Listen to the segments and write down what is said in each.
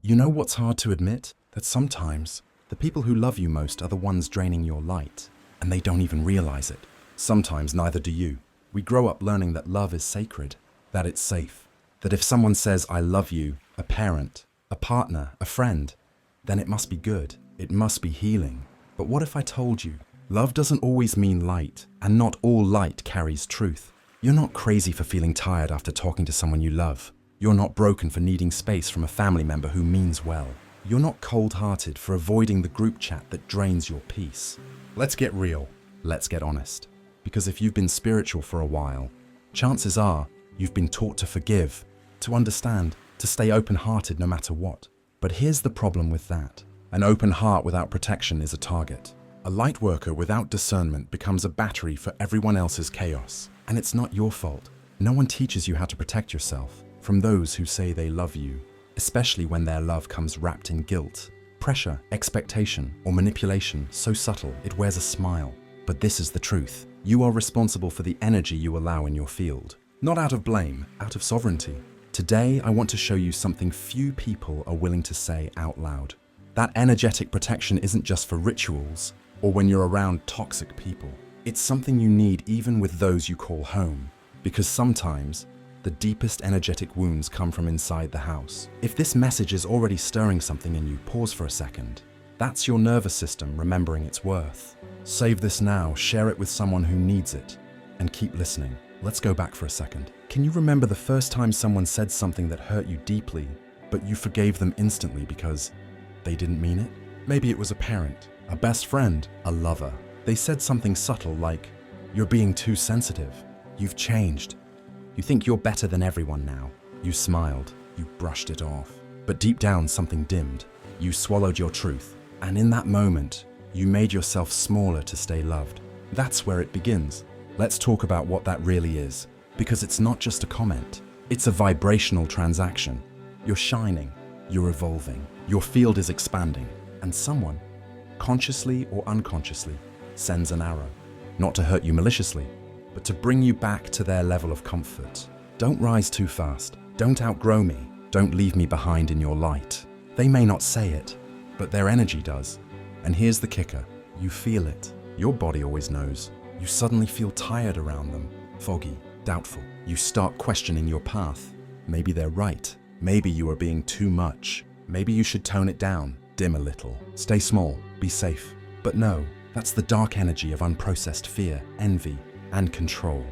You know what's hard to admit? That sometimes the people who love you most are the ones draining your light, and they don't even realize it. Sometimes neither do you. We grow up learning that love is sacred, that it's safe, that if someone says, "I love you," a parent, a partner, a friend, then it must be good, it must be healing. But what if I told you, love doesn't always mean light, and not all light carries truth? You're not crazy for feeling tired after talking to someone you love. You're not broken for needing space from a family member who means well. You're not cold-hearted for avoiding the group chat that drains your peace. Let's get real. Let's get honest. Because if you've been spiritual for a while, chances are you've been taught to forgive, to understand, to stay open-hearted no matter what. But here's the problem with that. An open heart without protection is a target. A light worker without discernment becomes a battery for everyone else's chaos. And it's not your fault. No one teaches you how to protect yourself from those who say they love you, especially when their love comes wrapped in guilt, pressure, expectation, or manipulation so subtle it wears a smile. But this is the truth. You are responsible for the energy you allow in your field. Not out of blame, out of sovereignty. Today, I want to show you something few people are willing to say out loud. That energetic protection isn't just for rituals or when you're around toxic people. It's something you need even with those you call home. Because sometimes, the deepest energetic wounds come from inside the house. If this message is already stirring something in you, pause for a second. That's your nervous system remembering its worth. Save this now, share it with someone who needs it, and keep listening. Let's go back for a second. Can you remember the first time someone said something that hurt you deeply, but you forgave them instantly because they didn't mean it? Maybe it was a parent, a best friend, a lover. They said something subtle like, "You're being too sensitive. You've changed. You think you're better than everyone now." You smiled. You brushed it off. But deep down, something dimmed. You swallowed your truth. And in that moment, you made yourself smaller to stay loved. That's where it begins. Let's talk about what that really is. Because it's not just a comment. It's a vibrational transaction. You're shining. You're evolving. Your field is expanding. And someone, consciously or unconsciously, sends an arrow. Not to hurt you maliciously, but to bring you back to their level of comfort. Don't rise too fast. Don't outgrow me. Don't leave me behind in your light. They may not say it, but their energy does. And here's the kicker. You feel it. Your body always knows. You suddenly feel tired around them, foggy, doubtful. You start questioning your path. Maybe they're right. Maybe you are being too much. Maybe you should tone it down, dim a little, stay small, be safe. But no, that's the dark energy of unprocessed fear, envy, and control,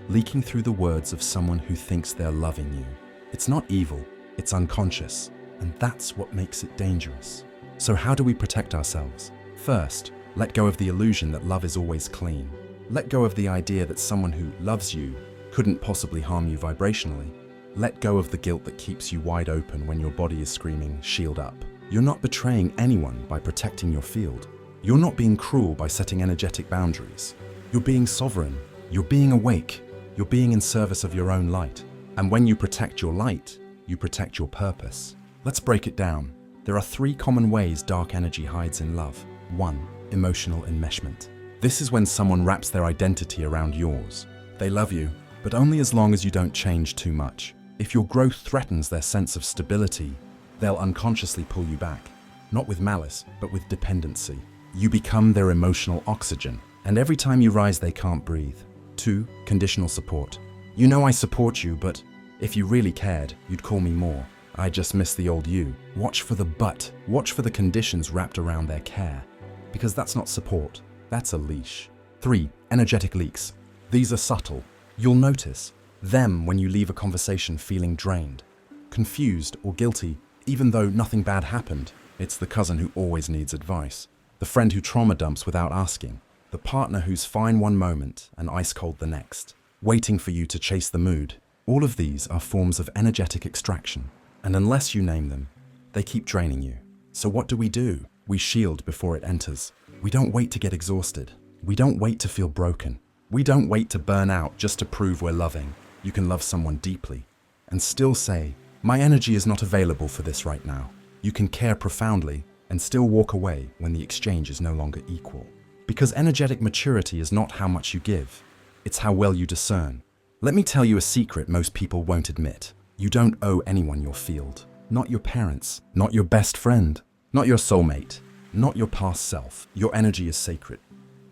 leaking through the words of someone who thinks they're loving you. It's not evil, it's unconscious, and that's what makes it dangerous. So how do we protect ourselves? First, let go of the illusion that love is always clean. Let go of the idea that someone who loves you couldn't possibly harm you vibrationally. Let go of the guilt that keeps you wide open when your body is screaming, "Shield up." You're not betraying anyone by protecting your field. You're not being cruel by setting energetic boundaries. You're being sovereign. You're being awake. You're being in service of your own light. And when you protect your light, you protect your purpose. Let's break it down. There are 3 common ways dark energy hides in love. 1. Emotional enmeshment. This is when someone wraps their identity around yours. They love you, but only as long as you don't change too much. If your growth threatens their sense of stability, they'll unconsciously pull you back. Not with malice, but with dependency. You become their emotional oxygen, and every time you rise, they can't breathe. 2. Conditional support. You know I support you, but if you really cared, you'd call me more. I just miss the old you. Watch for the but. Watch for the conditions wrapped around their care. Because that's not support, that's a leash. 3. Energetic leaks. These are subtle. You'll notice them when you leave a conversation feeling drained, confused, or guilty, even though nothing bad happened. It's the cousin who always needs advice, the friend who trauma dumps without asking, the partner who's fine one moment and ice cold the next, waiting for you to chase the mood. All of these are forms of energetic extraction, and unless you name them, they keep draining you. So what do? We shield before it enters. We don't wait to get exhausted. We don't wait to feel broken. We don't wait to burn out just to prove we're loving. You can love someone deeply and still say, "My energy is not available for this right now." You can care profoundly and still walk away when the exchange is no longer equal. Because energetic maturity is not how much you give, it's how well you discern. Let me tell you a secret most people won't admit. You don't owe anyone your field. not your parents, not your best friend, not your soulmate, not your past self. Your energy is sacred.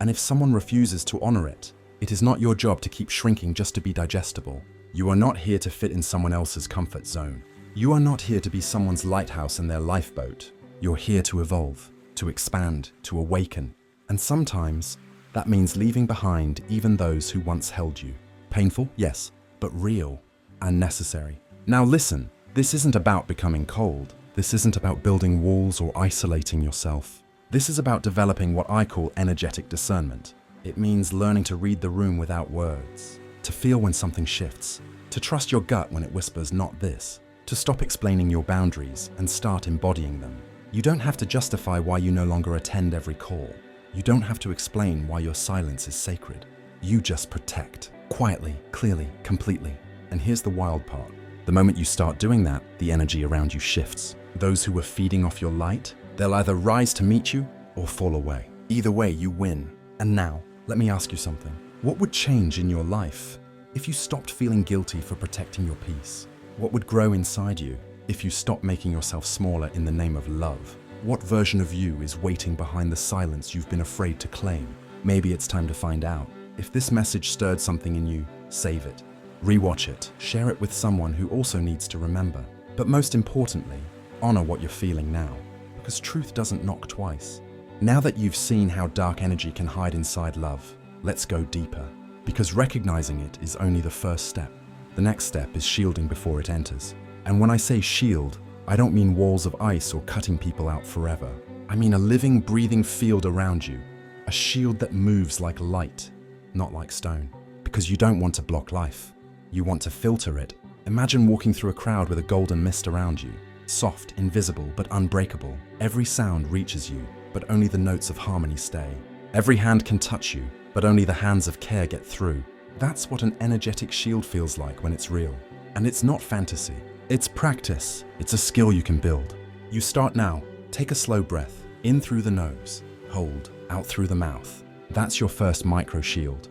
And if someone refuses to honor it, it is not your job to keep shrinking just to be digestible. You are not here to fit in someone else's comfort zone. You are not here to be someone's lighthouse in their lifeboat. You're here to evolve, to expand, to awaken. And sometimes that means leaving behind even those who once held you. Painful, yes, but real and necessary. Now listen, this isn't about becoming cold. This isn't about building walls or isolating yourself. This is about developing what I call energetic discernment. It means learning to read the room without words, to feel when something shifts, to trust your gut when it whispers not this, to stop explaining your boundaries and start embodying them. You don't have to justify why you no longer attend every call. You don't have to explain why your silence is sacred. You just protect, quietly, clearly, completely. And here's the wild part. The moment you start doing that, the energy around you shifts. Those who were feeding off your light, they'll either rise to meet you or fall away. Either way, you win. And now, let me ask you something. What would change in your life if you stopped feeling guilty for protecting your peace? What would grow inside you if you stopped making yourself smaller in the name of love? What version of you is waiting behind the silence you've been afraid to claim? Maybe it's time to find out. If this message stirred something in you, save it. Rewatch it. Share it with someone who also needs to remember. But most importantly, honor what you're feeling now, because truth doesn't knock twice. Now that you've seen how dark energy can hide inside love, let's go deeper. Because recognizing it is only the first step. The next step is shielding before it enters. And when I say shield, I don't mean walls of ice or cutting people out forever. I mean a living, breathing field around you. A shield that moves like light, not like stone. Because you don't want to block life. You want to filter it. Imagine walking through a crowd with a golden mist around you. Soft, invisible, but unbreakable. Every sound reaches you, but only the notes of harmony stay. Every hand can touch you, but only the hands of care get through. That's what an energetic shield feels like when it's real. And it's not fantasy. It's practice. It's a skill you can build. You start now. Take a slow breath. In through the nose. Hold. Out through the mouth. That's your first micro shield.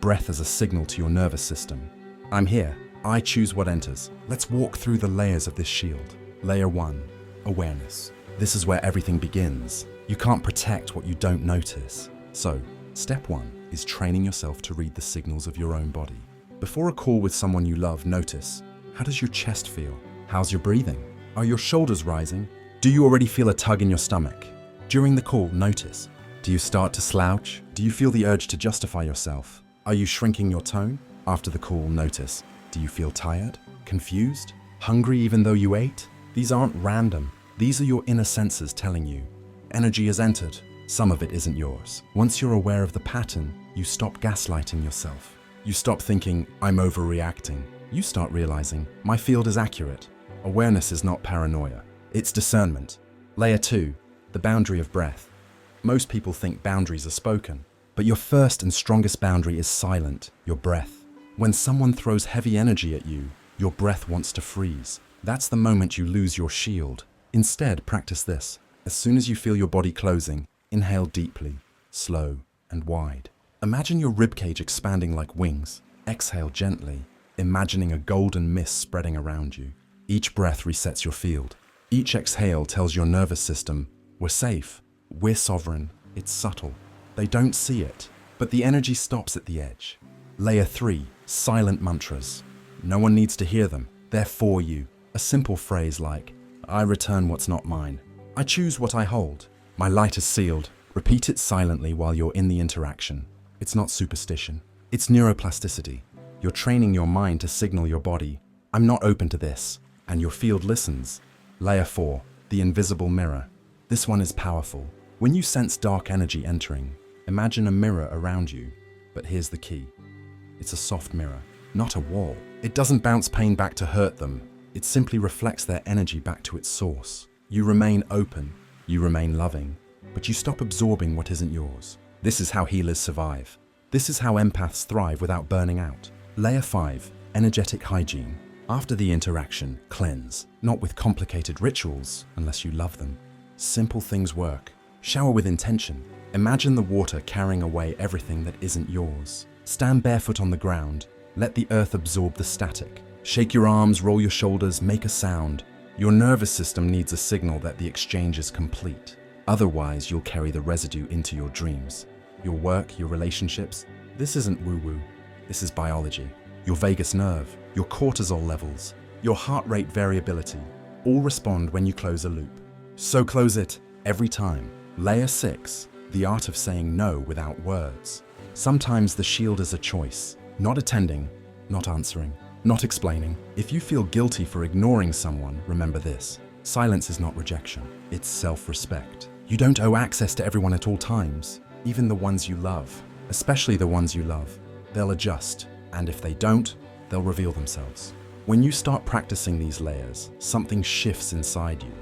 Breath as a signal to your nervous system. I'm here. I choose what enters. Let's walk through the layers of this shield. Layer 1. Awareness. This is where everything begins. You can't protect what you don't notice. So, step 1 is training yourself to read the signals of your own body. Before a call with someone you love, notice, how does your chest feel? How's your breathing? Are your shoulders rising? Do you already feel a tug in your stomach? During the call, notice. Do you start to slouch? Do you feel the urge to justify yourself? Are you shrinking your tone? After the call, notice. Do you feel tired? Confused? Hungry even though you ate? These aren't random. These are your inner senses telling you. Energy has entered. Some of it isn't yours. Once you're aware of the pattern, you stop gaslighting yourself. You stop thinking, I'm overreacting. You start realizing, my field is accurate. Awareness is not paranoia. It's discernment. Layer 2, the boundary of breath. Most people think boundaries are spoken, but your first and strongest boundary is silent, your breath. When someone throws heavy energy at you, your breath wants to freeze. That's the moment you lose your shield. Instead, practice this. As soon as you feel your body closing, inhale deeply, slow, and wide. Imagine your ribcage expanding like wings. Exhale gently, imagining a golden mist spreading around you. Each breath resets your field. Each exhale tells your nervous system, we're safe, we're sovereign. It's subtle. They don't see it, but the energy stops at the edge. Layer 3, silent mantras. No one needs to hear them. They're for you. A simple phrase like, I return what's not mine. I choose what I hold. My light is sealed. Repeat it silently while you're in the interaction. It's not superstition. It's neuroplasticity. You're training your mind to signal your body, I'm not open to this, and your field listens. Layer 4, the invisible mirror. This one is powerful. When you sense dark energy entering, imagine a mirror around you. But here's the key. It's a soft mirror, not a wall. It doesn't bounce pain back to hurt them. It simply reflects their energy back to its source. You remain open, you remain loving, but you stop absorbing what isn't yours. This is how healers survive. This is how empaths thrive without burning out. Layer 5, energetic hygiene. After the interaction, cleanse. Not with complicated rituals, unless you love them. Simple things work. Shower with intention. Imagine the water carrying away everything that isn't yours. Stand barefoot on the ground. Let the earth absorb the static. Shake your arms, roll your shoulders, make a sound. Your nervous system needs a signal that the exchange is complete. Otherwise, you'll carry the residue into your dreams. Your work, your relationships. This isn't woo-woo. This is biology. Your vagus nerve, your cortisol levels, your heart rate variability, all respond when you close a loop. So close it every time. Layer 6, the art of saying no without words. Sometimes the shield is a choice. Not attending, not answering, not explaining. If you feel guilty for ignoring someone, remember this. Silence is not rejection, it's self-respect. You don't owe access to everyone at all times, even the ones you love, especially the ones you love. They'll adjust, and if they don't, they'll reveal themselves. When you start practicing these layers, something shifts inside you.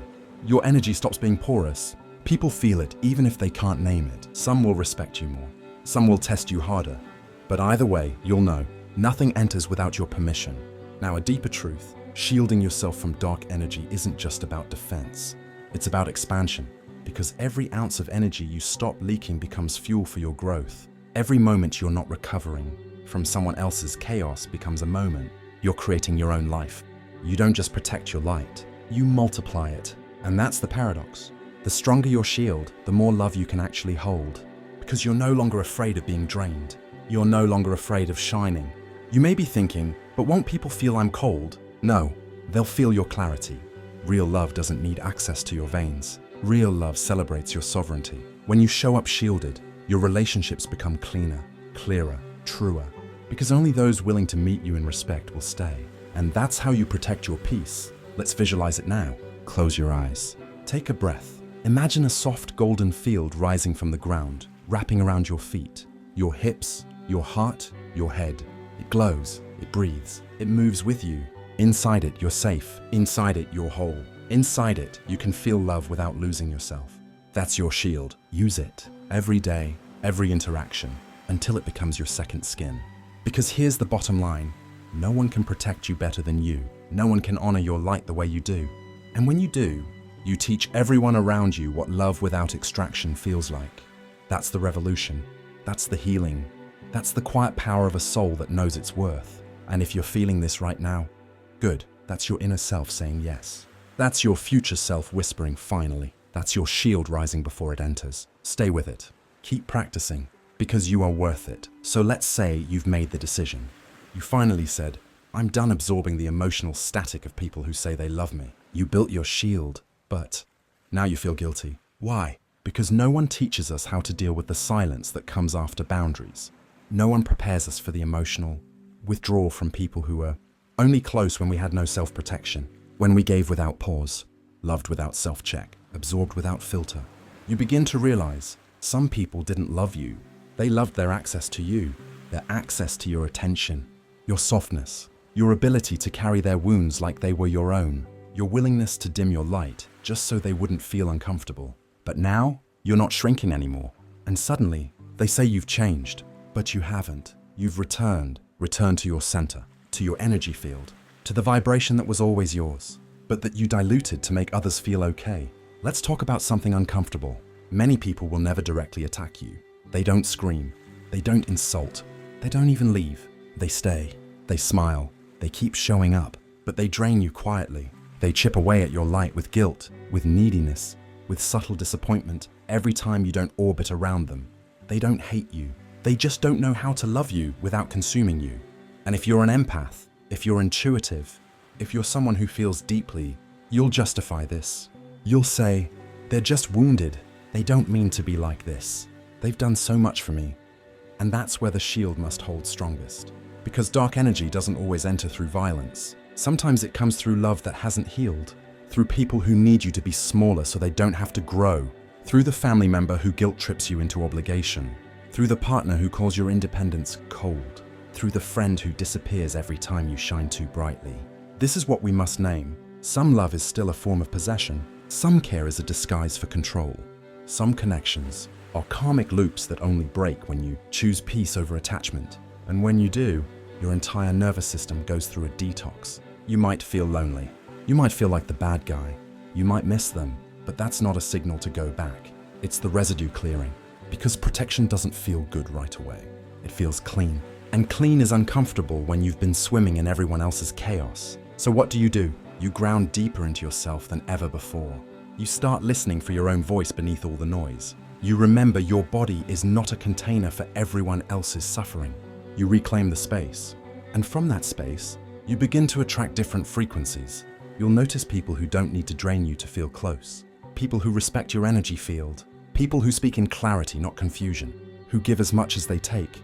Your energy stops being porous. People feel it even if they can't name it. Some will respect you more. Some will test you harder. But either way, you'll know, nothing enters without your permission. Now, a deeper truth, shielding yourself from dark energy isn't just about defense. It's about expansion, because every ounce of energy you stop leaking becomes fuel for your growth. Every moment you're not recovering from someone else's chaos becomes a moment you're creating your own life. You don't just protect your light, you multiply it. And that's the paradox. The stronger your shield, the more love you can actually hold. Because you're no longer afraid of being drained. You're no longer afraid of shining. You may be thinking, but won't people feel I'm cold? No, they'll feel your clarity. Real love doesn't need access to your veins. Real love celebrates your sovereignty. When you show up shielded, your relationships become cleaner, clearer, truer. Because only those willing to meet you in respect will stay. And that's how you protect your peace. Let's visualize it now. Close your eyes. Take a breath. Imagine a soft golden field rising from the ground, wrapping around your feet, your hips, your heart, your head. It glows, it breathes, it moves with you. Inside it, you're safe. Inside it, you're whole. Inside it, you can feel love without losing yourself. That's your shield. Use it every day, every interaction, until it becomes your second skin. Because here's the bottom line. No one can protect you better than you. No one can honor your light the way you do. And when you do, you teach everyone around you what love without extraction feels like. That's the revolution. That's the healing. That's the quiet power of a soul that knows its worth. And if you're feeling this right now, good. That's your inner self saying yes. That's your future self whispering finally. That's your shield rising before it enters. Stay with it. Keep practicing, because you are worth it. So let's say you've made the decision. You finally said, I'm done absorbing the emotional static of people who say they love me. You built your shield, but now you feel guilty. Why? Because no one teaches us how to deal with the silence that comes after boundaries. No one prepares us for the emotional withdrawal from people who were only close when we had no self-protection, when we gave without pause, loved without self-check, absorbed without filter. You begin to realize some people didn't love you. They loved their access to you, their access to your attention, your softness, your ability to carry their wounds like they were your own, your willingness to dim your light just so they wouldn't feel uncomfortable. But now, you're not shrinking anymore. And suddenly, they say you've changed, but you haven't. You've returned to your center, to your energy field, to the vibration that was always yours, but that you diluted to make others feel okay. Let's talk about something uncomfortable. Many people will never directly attack you. They don't scream. They don't insult. They don't even leave. They stay. They smile. They keep showing up, but they drain you quietly. They chip away at your light with guilt, with neediness, with subtle disappointment every time you don't orbit around them. They don't hate you. They just don't know how to love you without consuming you. And if you're an empath, if you're intuitive, if you're someone who feels deeply, you'll justify this. You'll say, they're just wounded. They don't mean to be like this. They've done so much for me. And that's where the shield must hold strongest. Because dark energy doesn't always enter through violence. Sometimes it comes through love that hasn't healed, through people who need you to be smaller so they don't have to grow, through the family member who guilt trips you into obligation, through the partner who calls your independence cold, through the friend who disappears every time you shine too brightly. This is what we must name. Some love is still a form of possession. Some care is a disguise for control. Some connections are karmic loops that only break when you choose peace over attachment. And when you do, your entire nervous system goes through a detox. You might feel lonely. You might feel like the bad guy. You might miss them, but that's not a signal to go back. It's the residue clearing. Because protection doesn't feel good right away. It feels clean. And clean is uncomfortable when you've been swimming in everyone else's chaos. So what do? You ground deeper into yourself than ever before. You start listening for your own voice beneath all the noise. You remember your body is not a container for everyone else's suffering. You reclaim the space. And from that space, you begin to attract different frequencies. You'll notice people who don't need to drain you to feel close. People who respect your energy field. People who speak in clarity, not confusion. Who give as much as they take,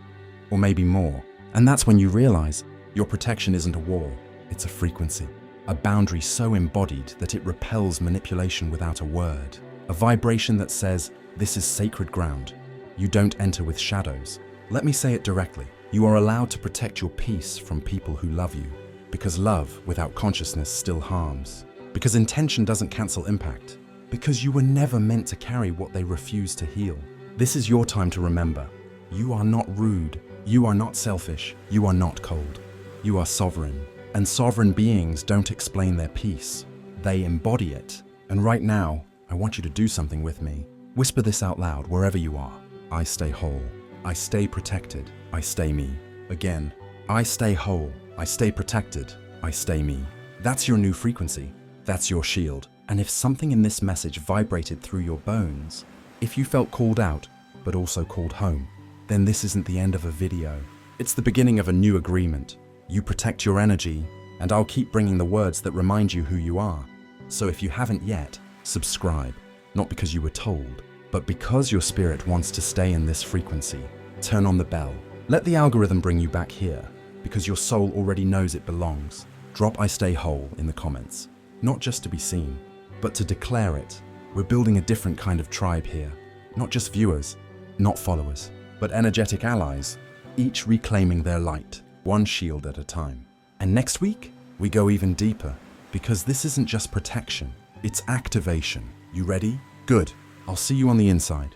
or maybe more. And that's when you realize your protection isn't a wall, it's a frequency. A boundary so embodied that it repels manipulation without a word. A vibration that says, this is sacred ground. You don't enter with shadows. Let me say it directly. You are allowed to protect your peace from people who love you. Because love without consciousness still harms. Because intention doesn't cancel impact. Because you were never meant to carry what they refuse to heal. This is your time to remember. You are not rude. You are not selfish. You are not cold. You are sovereign. And sovereign beings don't explain their peace. They embody it. And right now, I want you to do something with me. Whisper this out loud wherever you are. I stay whole. I stay protected. I stay me. Again, I stay whole. I stay protected. I stay me. That's your new frequency. That's your shield. And if something in this message vibrated through your bones, if you felt called out, but also called home, then this isn't the end of a video. It's the beginning of a new agreement. You protect your energy, and I'll keep bringing the words that remind you who you are. So if you haven't yet, subscribe. Not because you were told, but because your spirit wants to stay in this frequency. Turn on the bell. Let the algorithm bring you back here, because your soul already knows it belongs. Drop I stay whole in the comments. Not just to be seen, but to declare it. We're building a different kind of tribe here. Not just viewers, not followers, but energetic allies, each reclaiming their light, one shield at a time. And next week, we go even deeper, because this isn't just protection, it's activation. You ready? Good. I'll see you on the inside.